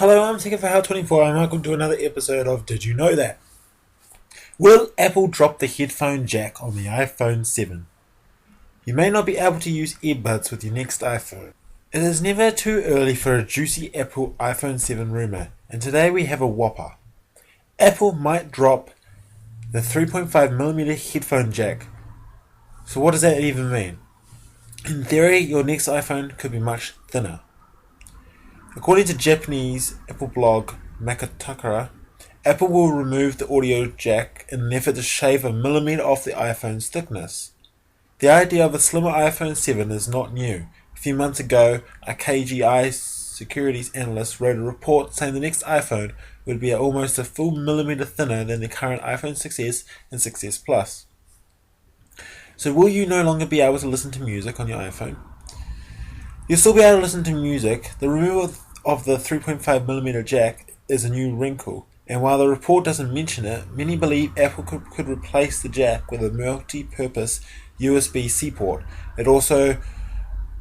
Hello, I'm Ticket for How24 and welcome to another episode of Did You Know That? Will Apple drop the headphone jack on the iPhone 7? You may not be able to use earbuds with your next iPhone. It is never too early for a juicy Apple iPhone 7 rumour, and today we have a whopper. Apple might drop the 3.5mm headphone jack. So what does that even mean? In theory, your next iPhone could be much thinner. According to Japanese Apple blog Makatakara, Apple will remove the audio jack in an effort to shave a millimeter off the iPhone's thickness. The idea of a slimmer iPhone 7 is not new. A few months ago, a KGI securities analyst wrote a report saying the next iPhone would be almost a full millimeter thinner than the current iPhone 6s and 6s Plus. So will you no longer be able to listen to music on your iPhone? You'll still be able to listen to music. The removal of the 3.5mm jack is a new wrinkle, and while the report doesn't mention it, many believe Apple could replace the jack with a multi-purpose USB-C port. It's also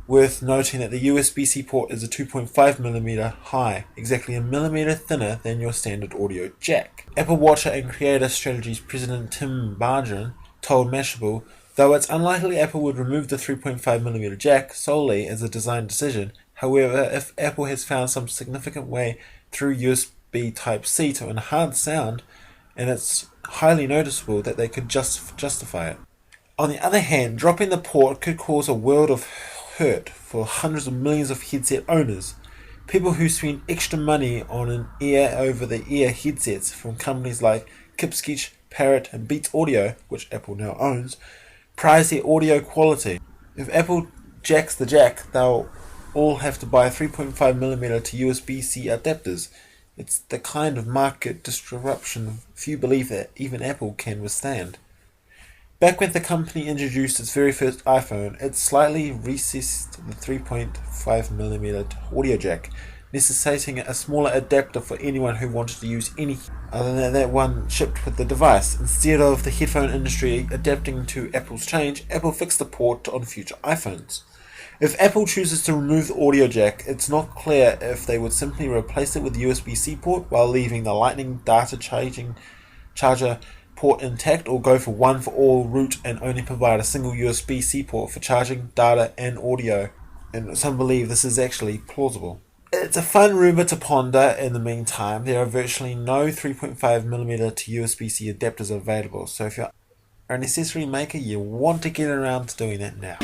worth noting that the USB-C port is a 2.5mm high, exactly a millimeter thinner than your standard audio jack. Apple Watcher and Creator Strategies President Tim Bargin told Mashable, though it's unlikely Apple would remove the 3.5mm jack solely as a design decision, however, if Apple has found some significant way through USB Type-C to enhance sound, and it's highly noticeable that they could justify it. On the other hand, dropping the port could cause a world of hurt for hundreds of millions of headset owners. People who spend extra money on an ear-over-the-ear headsets from companies like Kipskich, Parrot and Beats Audio, which Apple now owns, prize their audio quality. If Apple jacks the jack, they'll all have to buy 3.5mm to USB-C adapters. It's the kind of market disruption few believe that even Apple can withstand. Back when the company introduced its very first iPhone, it slightly recessed the 3.5mm audio jack, necessitating a smaller adapter for anyone who wanted to use any other than that one shipped with the device. Instead of the headphone industry adapting to Apple's change, Apple fixed the port on future iPhones. If Apple chooses to remove the audio jack, it's not clear if they would simply replace it with the USB-C port while leaving the Lightning data charger port intact, or go for one-for-all route and only provide a single USB-C port for charging, data and audio. And some believe this is actually plausible. It's a fun rumour to ponder. In the meantime, there are virtually no 3.5mm to USB-C adapters available, so if you're an accessory maker, you want to get around to doing that now.